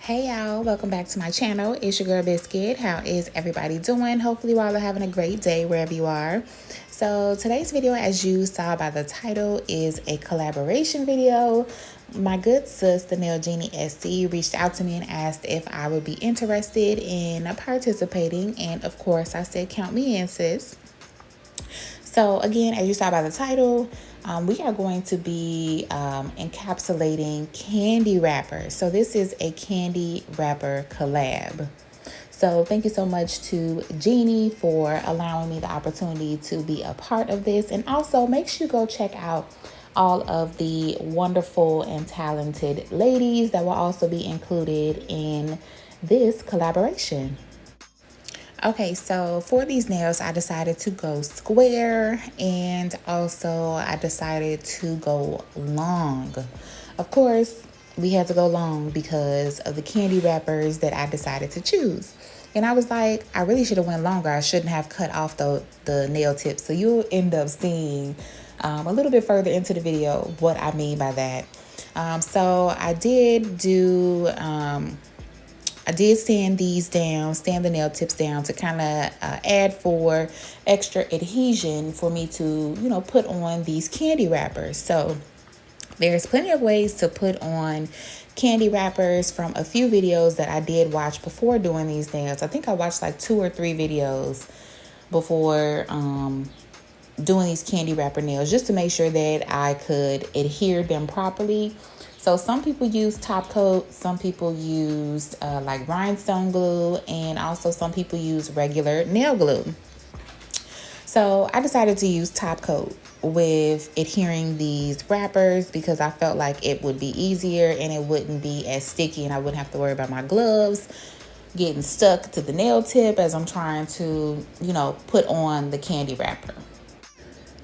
Hey y'all, welcome back to my channel. It's your girl Biscuit. How is everybody doing? Hopefully you all are having a great day wherever you are. So today's video, as you saw by the title, is a collaboration video. My good sis, the Nail Genie SC, reached out to me and asked if I would be interested in participating, and of course I said count me in, sis. So again, as you saw by the title, we are going to be encapsulating candy wrappers. So this is a candy wrapper collab. So thank you so much to Jeannie for allowing me the opportunity to be a part of this. And also make sure you go check out all of the wonderful and talented ladies that will also be included in this collaboration. Okay, so for these nails, I decided to go square, and also I decided to go long. Of course, we had to go long because of the candy wrappers that I decided to choose. And I was like, I really should have went longer. I shouldn't have cut off the nail tips. So you'll end up seeing a little bit further into the video what I mean by that. So I did do... I did sand these down, sand the nail tips down to kind of add for extra adhesion for me to, put on these candy wrappers. So there's plenty of ways to put on candy wrappers from a few videos that I did watch before doing these nails. I think I watched like 2 or 3 videos before doing these candy wrapper nails just to make sure that I could adhere them properly. So some people use top coat, some people use like rhinestone glue, and also some people use regular nail glue. So I decided to use top coat with adhering these wrappers because I felt like it would be easier and it wouldn't be as sticky, and I wouldn't have to worry about my gloves getting stuck to the nail tip as I'm trying to, put on the candy wrapper.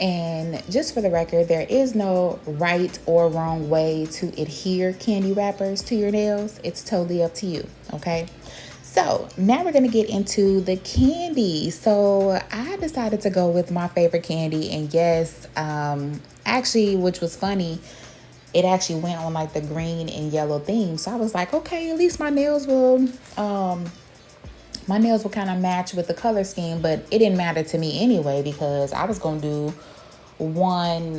And just for the record, there is no right or wrong way to adhere candy wrappers to your nails. It's totally up to you, okay? So now we're gonna get into the candy. So I decided to go with my favorite candy, and yes, actually, which was funny, it actually went on like the green and yellow theme. So I was like, okay, at least my nails will kind of match with the color scheme, but it didn't matter to me anyway because I was gonna do one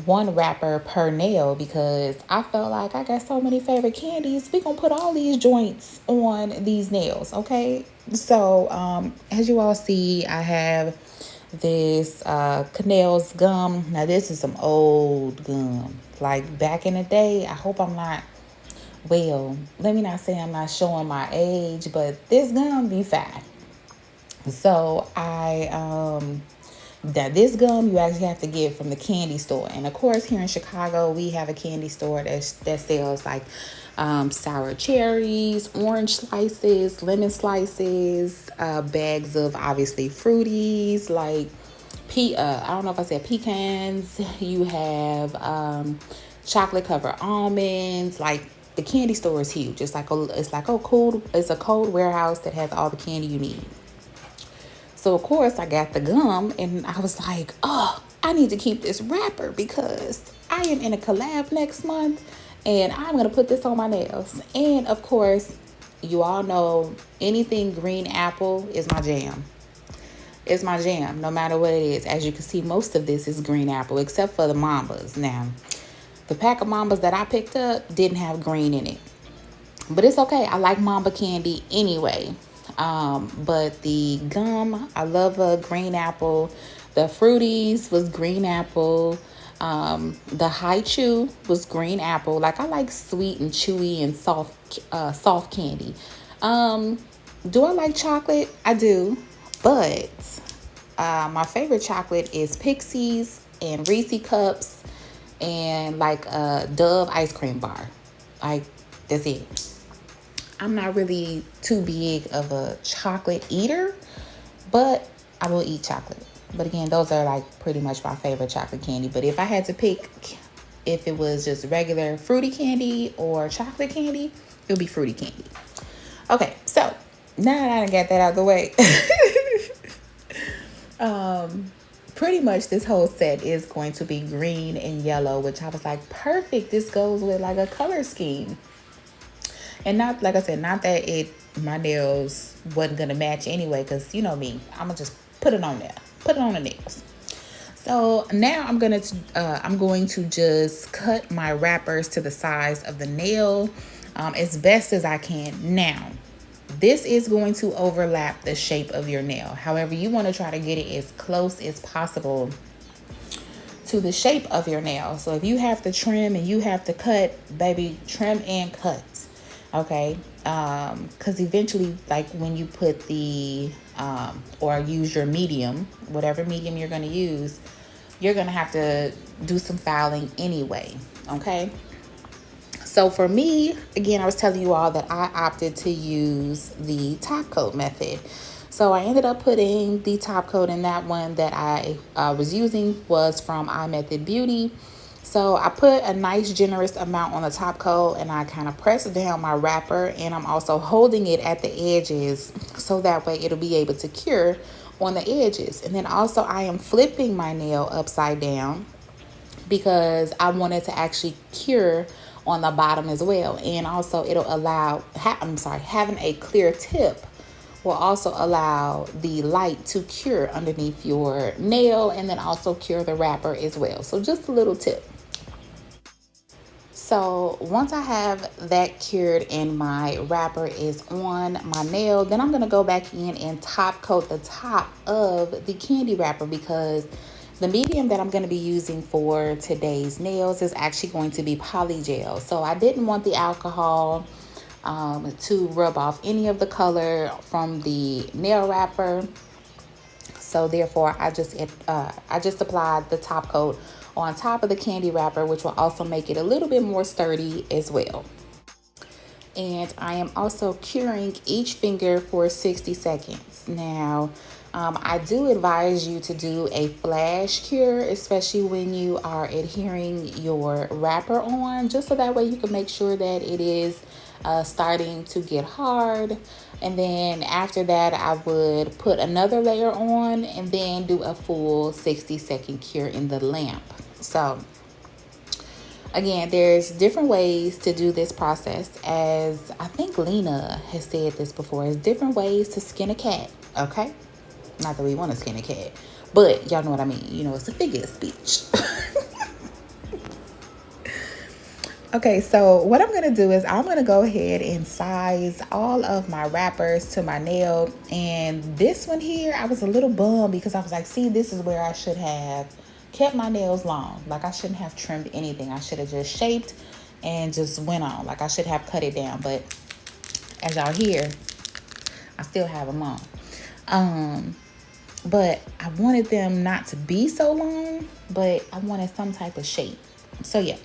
wrapper per nail because I felt like I got so many favorite candies. We gonna put all these joints on these nails, okay? So as you all see, I have this Canel's gum. Now this is some old gum, like back in the day. I hope I'm not, well, let me not say I'm not showing my age, but this gum be fat. So this gum you actually have to get from the candy store. And of course, here in Chicago, we have a candy store that sells like sour cherries, orange slices, lemon slices, bags of obviously fruities like I don't know if I said pecans. You have chocolate covered almonds. Like the candy store is huge. It's a cold warehouse that has all the candy you need. So, of course, I got the gum, and I was like, oh, I need to keep this wrapper because I am in a collab next month, and I'm going to put this on my nails. And, of course, you all know anything green apple is my jam. It's my jam, no matter what it is. As you can see, most of this is green apple, except for the Mambas. Now, the pack of Mambas that I picked up didn't have green in it. But it's okay. I like Mamba candy anyway. But the gum, I love a green apple. The fruities was green apple. The high chew was green apple. Like I like sweet and chewy and soft candy. Do I like chocolate? I do, but my favorite chocolate is Pixies and Reese Cups and like a Dove ice cream bar. Like that's it. I'm not really too big of a chocolate eater, but I will eat chocolate. But again, those are like pretty much my favorite chocolate candy. But if I had to pick, if it was just regular fruity candy or chocolate candy, it would be fruity candy. Okay, so now that I got that out of the way, pretty much this whole set is going to be green and yellow, which I was like, perfect. This goes with like a color scheme. And not, like I said, not that my nails wasn't gonna match anyway, because you know me, I'm gonna just put it on there, put it on the nails. So now I'm going to just cut my wrappers to the size of the nail as best as I can. Now, this is going to overlap the shape of your nail. However, you want to try to get it as close as possible to the shape of your nail. So if you have to trim and you have to cut, baby, trim and cut. Okay, because eventually, like when you put the or use your medium, whatever medium you're going to use, you're going to have to do some filing anyway. Okay, so for me, again, I was telling you all that I opted to use the top coat method. So I ended up putting the top coat in. That one that I was using was from iMethod Beauty. So I put a nice generous amount on the top coat, and I kind of press down my wrapper, and I'm also holding it at the edges so that way it'll be able to cure on the edges. And then also I am flipping my nail upside down because I wanted to actually cure on the bottom as well. And also it'll allow, having a clear tip will also allow the light to cure underneath your nail, and then also cure the wrapper as well. So just a little tip. So once I have that cured and my wrapper is on my nail, then I'm going to go back in and top coat the top of the candy wrapper, because the medium that I'm going to be using for today's nails is actually going to be polygel. So I didn't want the alcohol to rub off any of the color from the nail wrapper. So therefore, I just applied the top coat on top of the candy wrapper, which will also make it a little bit more sturdy as well. And I am also curing each finger for 60 seconds. Now, I do advise you to do a flash cure, especially when you are adhering your wrapper on, just so that way you can make sure that it is starting to get hard. And then after that, I would put another layer on and then do a full 60-second cure in the lamp. So again, there's different ways to do this process. As I think Lena has said this before, there's different ways to skin a cat, okay? Not that we want to skin a cat, but y'all know what I mean. You know, it's a figure of speech. Okay, so what I'm going to do is I'm going to go ahead and size all of my wrappers to my nail. And this one here, I was a little bummed because I was like, see, this is where I should have kept my nails long. Like, I shouldn't have trimmed anything. I should have just shaped and just went on. Like, I should have cut it down. But as y'all hear, I still have them on. But I wanted them not to be so long, but I wanted some type of shape. So yeah.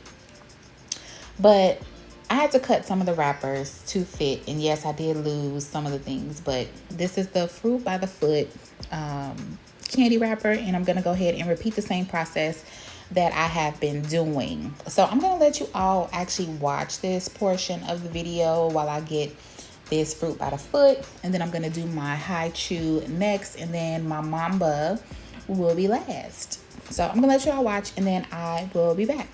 But I had to cut some of the wrappers to fit. And yes, I did lose some of the things. But this is the Fruit by the Foot candy wrapper. And I'm going to go ahead and repeat the same process that I have been doing. So I'm going to let you all actually watch this portion of the video while I get this Fruit by the Foot. And then I'm going to do my high chew next. And then my Mamba will be last. So I'm going to let you all watch, and then I will be back.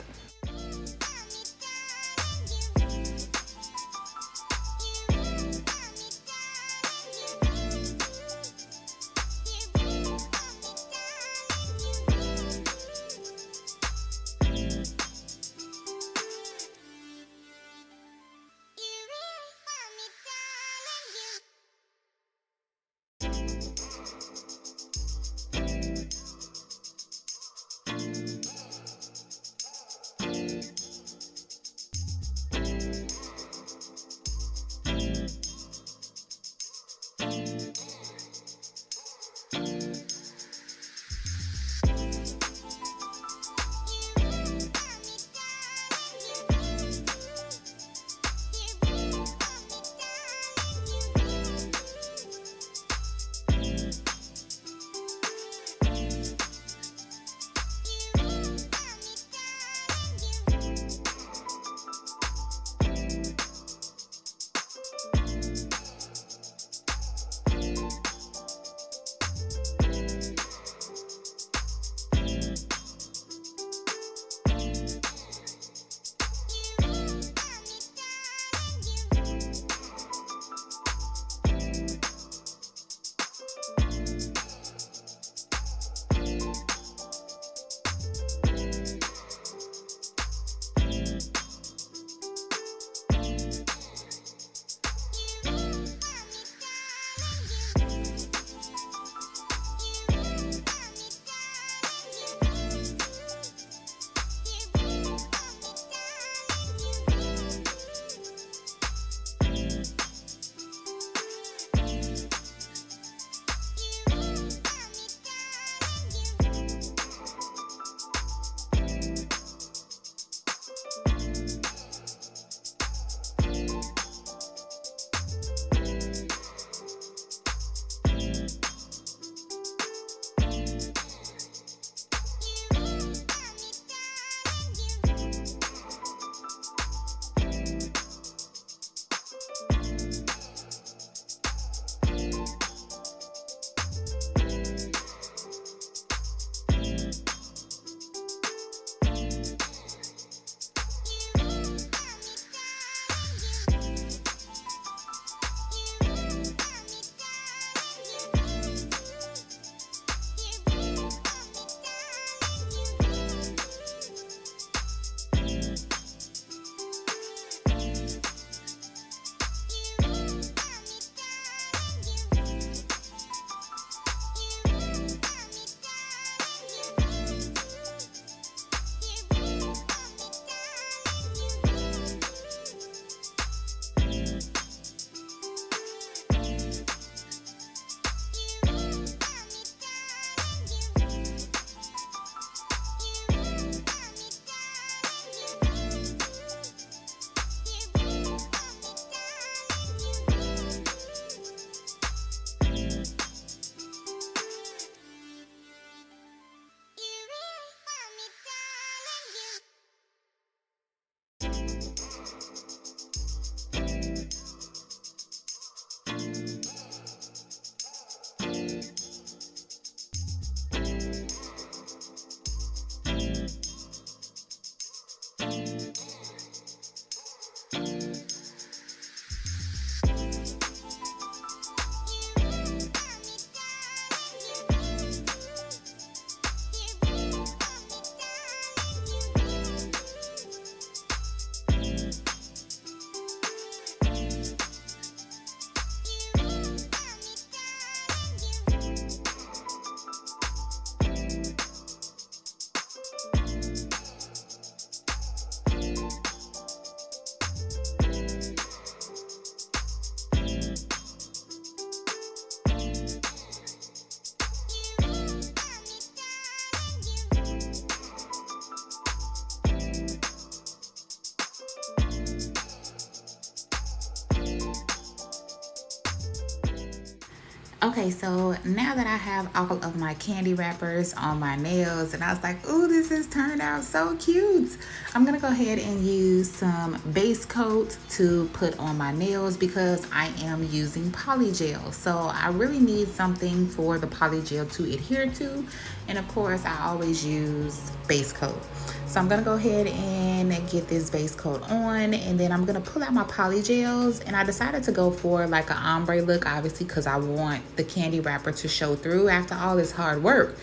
Okay, so now that I have all of my candy wrappers on my nails and I was like, ooh, this has turned out so cute. I'm gonna go ahead and use some base coat to put on my nails because I am using polygel. So I really need something for the polygel to adhere to. And of course, I always use base coat. So I'm gonna go ahead and get this base coat on, and then I'm gonna pull out my polygels. And I decided to go for like an ombre look, obviously, because I want the candy wrapper to show through after all this hard work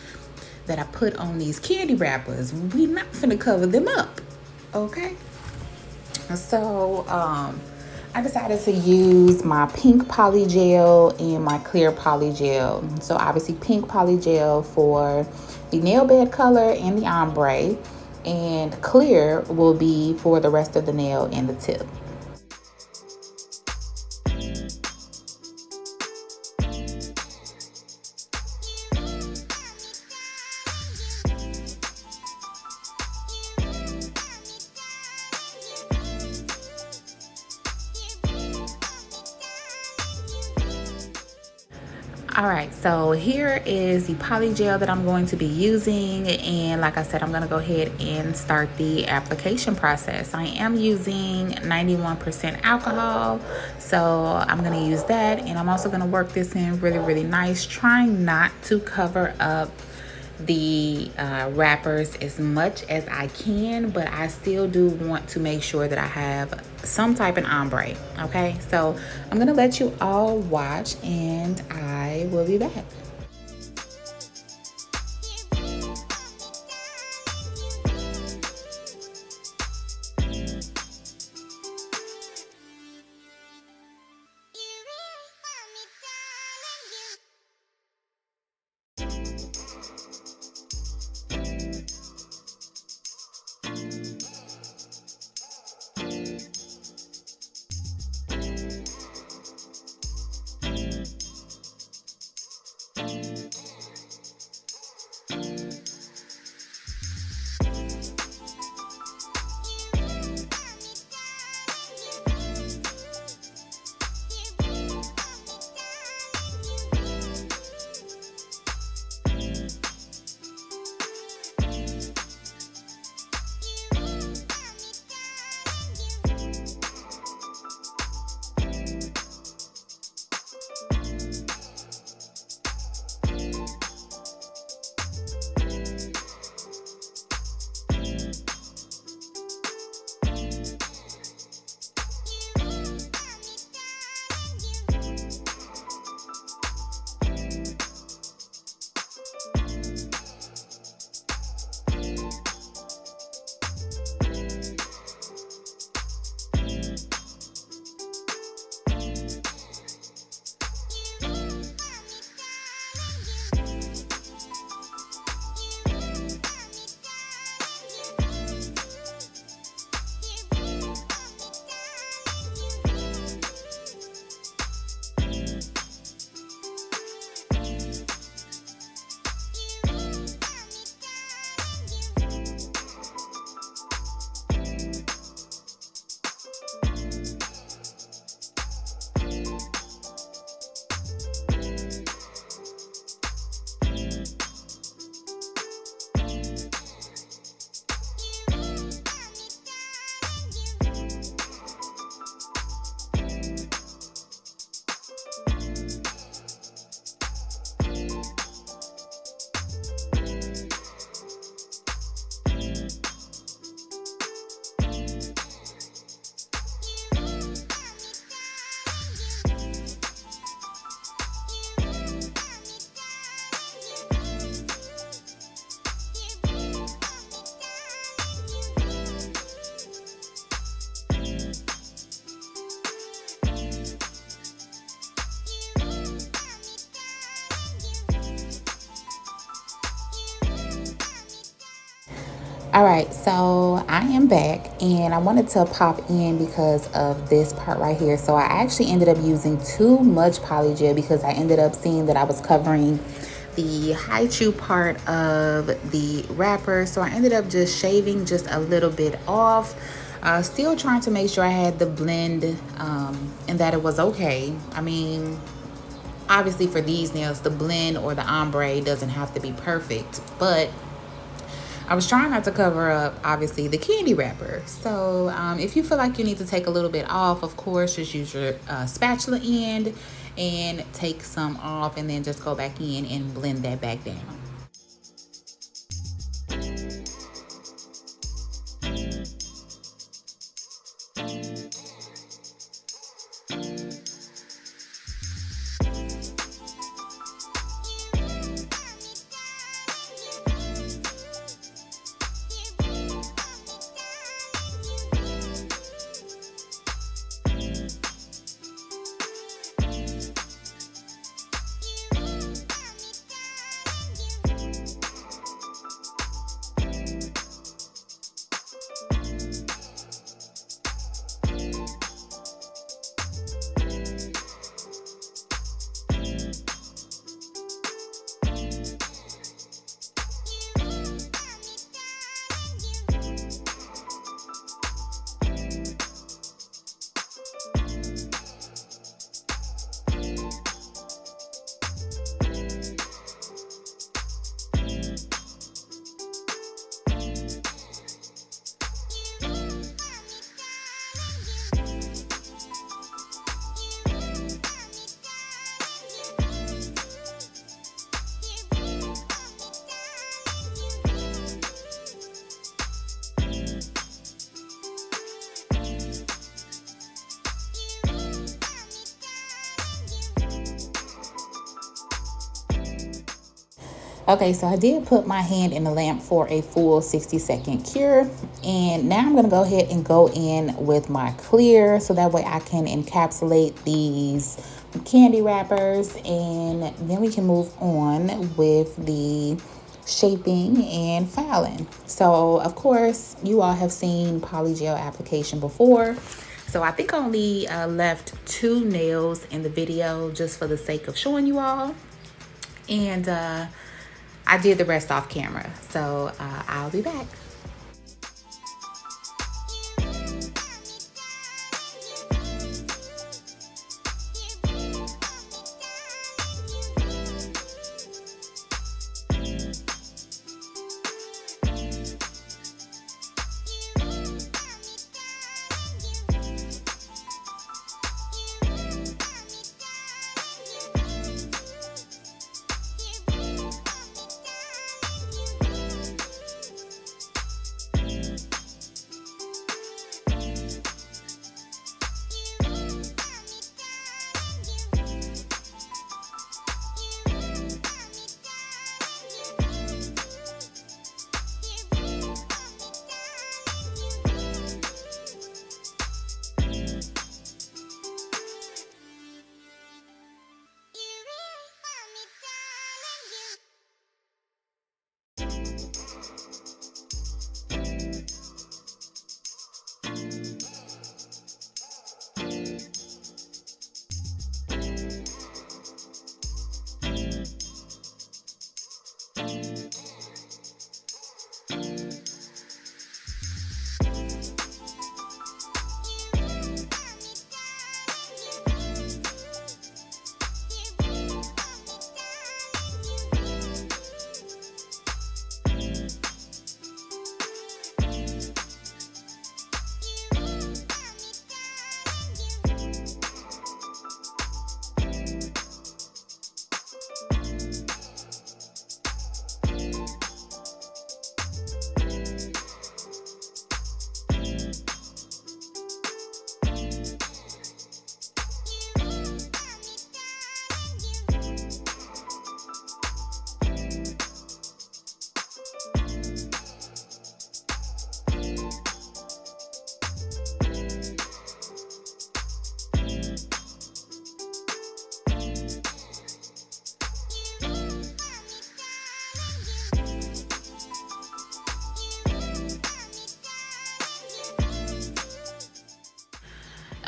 that I put on these candy wrappers. We not finna cover them up, okay? So I decided to use my pink polygel and my clear polygel. So obviously pink polygel for the nail bed color and the ombre, and clear will be for the rest of the nail and the tip. All right, so here is the polygel that I'm going to be using, and like I said, I'm going to go ahead and start the application process. I am using 91% alcohol, so I'm going to use that, and I'm also going to work this in really nice, trying not to cover up the wrappers as much as I can, but I still do want to make sure that I have some type of ombre. Okay, so I'm gonna let you all watch and I will be back. All right, so I am back and I wanted to pop in because of this part right here. So I actually ended up using too much polygel because I ended up seeing that I was covering the high chew part of the wrapper. So I ended up just shaving just a little bit off. Still trying to make sure I had the blend and that it was okay. I mean, Obviously for these nails, the blend or the ombre doesn't have to be perfect, but I was trying not to cover up, obviously, the candy wrapper. So if you feel like you need to take a little bit off, of course, just use your spatula end and take some off, and then just go back in and blend that back down. Okay, so I did put my hand in the lamp for a full 60-second cure, and now I'm going to go ahead and go in with my clear so that way I can encapsulate these candy wrappers, and then we can move on with the shaping and filing. So of course you all have seen polygel application before, so I think I only left 2 nails in the video just for the sake of showing you all, and I did the rest off camera, so I'll be back.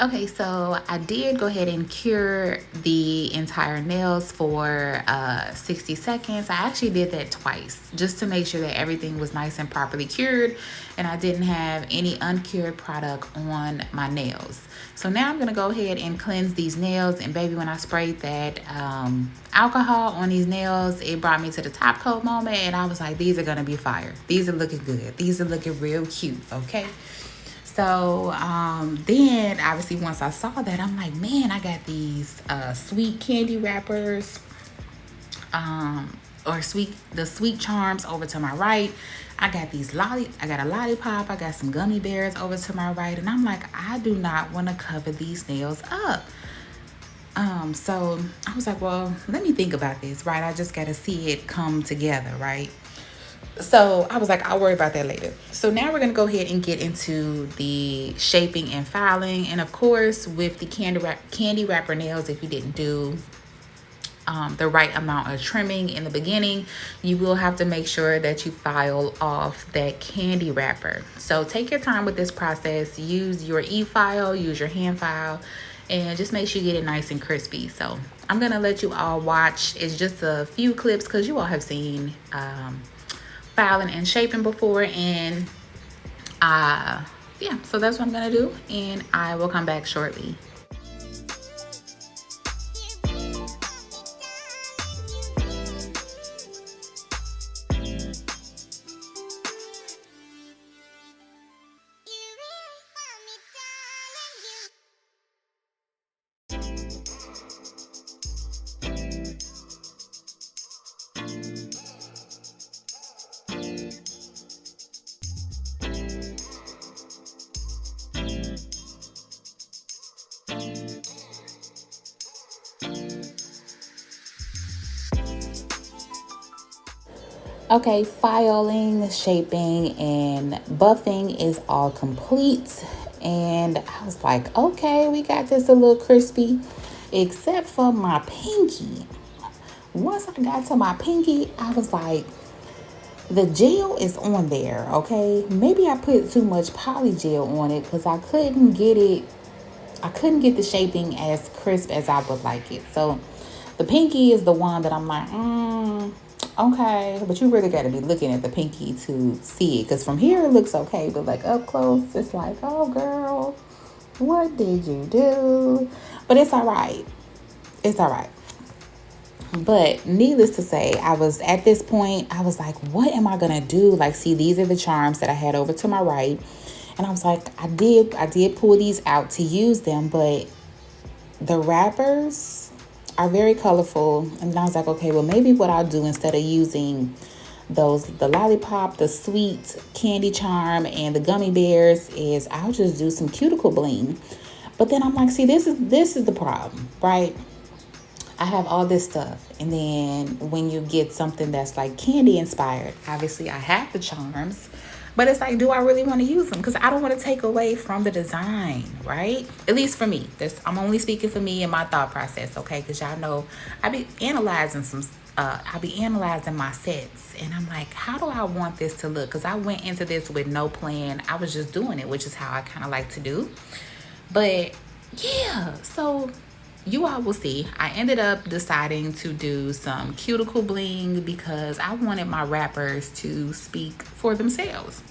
Okay, so I did go ahead and cure the entire nails for 60 seconds. I actually did that twice just to make sure that everything was nice and properly cured and I didn't have any uncured product on my nails. So now I'm going to go ahead and cleanse these nails. And baby, when I sprayed that alcohol on these nails, it brought me to the top coat moment. And I was like, these are going to be fire. These are looking good. These are looking real cute, okay? So then obviously once I saw that, I'm like, man, I got these sweet candy wrappers or the sweet charms over to my right. I got I got a lollipop, I got some gummy bears over to my right, and I'm like, I do not want to cover these nails up. So I was like, well, let me think about this, right? I just got to see it come together, right? So I was like, I'll worry about that later. So now we're going to go ahead and get into the shaping and filing. And of course, with the candy wrapper nails, if you didn't do the right amount of trimming in the beginning, you will have to make sure that you file off that candy wrapper. So take your time with this process. Use your e-file, use your hand file, and just make sure you get it nice and crispy. So I'm going to let you all watch. It's just a few clips because you all have seen filing and shaping before, and yeah, so that's what I'm gonna do, and I will come back shortly. Okay, filing, shaping, and buffing is all complete. And I was like, okay, we got this a little crispy, except for my pinky. Once I got to my pinky, I was like, the gel is on there, okay? Maybe I put too much polygel on it because I couldn't get the shaping as crisp as I would like it. So the pinky is the one that I'm like, okay, but you really got to be looking at the pinky to see it, because from here it looks okay, but like up close it's like, oh girl, what did you do? But it's all right. But needless to say, I was at this point, I was like, what am I gonna do? Like, see, these are the charms that I had over to my right, and I was like, I did pull these out to use them, but the wrappers are very colorful. And then I was like, okay, well, maybe what I'll do instead of using the lollipop, the sweet candy charm, and the gummy bears, is I'll just do some cuticle bling. But then I'm like, see, this is the problem, right? I have all this stuff, and then when you get something that's like candy inspired, obviously I have the charms, but it's like, do I really want to use them? Because I don't want to take away from the design, right? At least for me. I'm only speaking for me and my thought process, okay? Because y'all know I be analyzing my sets, and I'm like, how do I want this to look? Because I went into this with no plan. I was just doing it, which is how I kind of like to do. But yeah, so you all will see. I ended up deciding to do some cuticle bling because I wanted my wrappers to speak for themselves.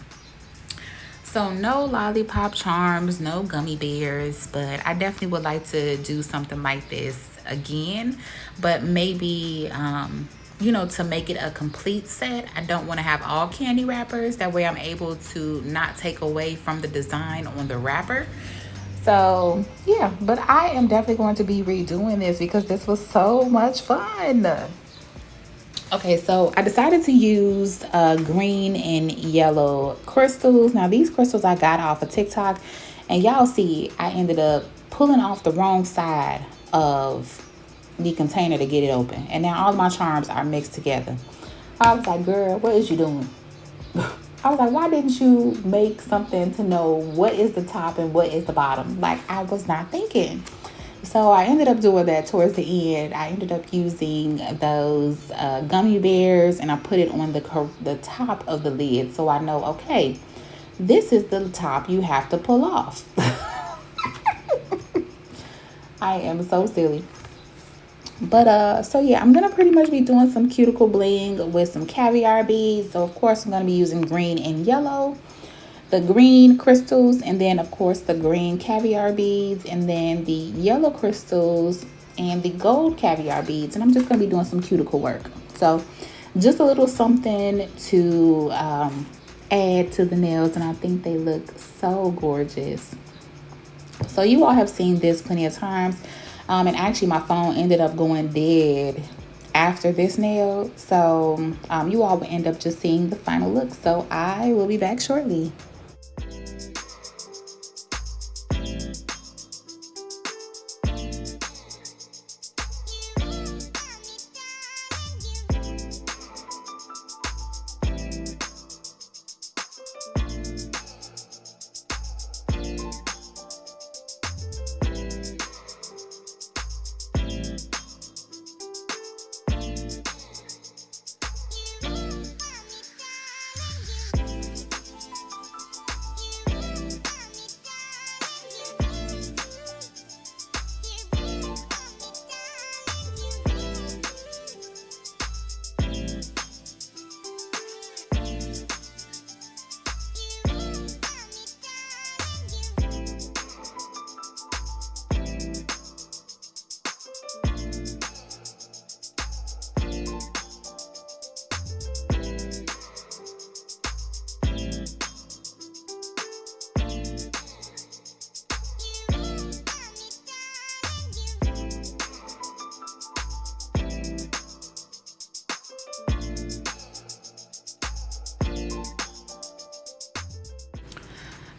So no lollipop charms, no gummy bears, but I definitely would like to do something like this again, but maybe to make it a complete set. I don't want to have all candy wrappers. That way I'm able to not take away from the design on the wrapper. So yeah, but I am definitely going to be redoing this because this was so much fun. Okay, so I decided to use green and yellow crystals. Now these crystals I got off of TikTok, and y'all see I ended up pulling off the wrong side of the container to get it open, and now all of my charms are mixed together. I was like, girl, what is you doing? I was like, why didn't you make something to know what is the top and what is the bottom? Like, I was not thinking. So I ended up doing that towards the end. I ended up using those gummy bears, and I put it on the top of the lid. So I know, okay, this is the top you have to pull off. I am so silly. But so yeah, I'm gonna pretty much be doing some cuticle bling with some caviar beads. So of course I'm gonna be using green and yellow, the green crystals, and then of course the green caviar beads, and then the yellow crystals and the gold caviar beads. And I'm just gonna be doing some cuticle work. So just a little something to add to the nails, and I think they look so gorgeous. So you all have seen this plenty of times. And actually my phone ended up going dead after this nail. So you all will end up just seeing the final look. So I will be back shortly.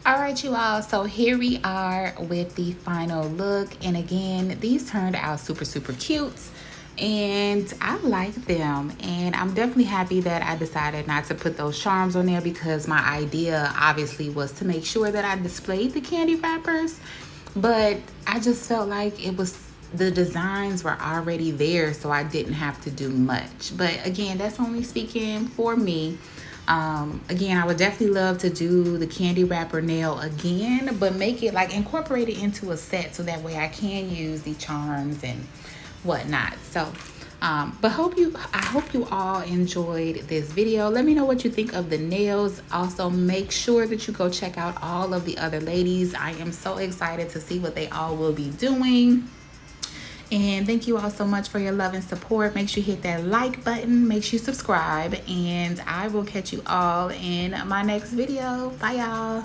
All right, you all, so here we are with the final look. And again, these turned out super cute and I like them. And I'm definitely happy that I decided not to put those charms on there, because my idea obviously was to make sure that I displayed the candy wrappers, but I just felt like the designs were already there, so I didn't have to do much. But again, that's only speaking for me. Again, I would definitely love to do the candy wrapper nail again, but make it like incorporate it into a set, so that way I can use the charms and whatnot. So but I hope you all enjoyed this video. Let me know what you think of the nails. Also, make sure that you go check out all of the other ladies. I am so excited to see what they all will be doing. And thank you all so much for your love and support. Make sure you hit that like button, make sure you subscribe, and I will catch you all in my next video. Bye, y'all.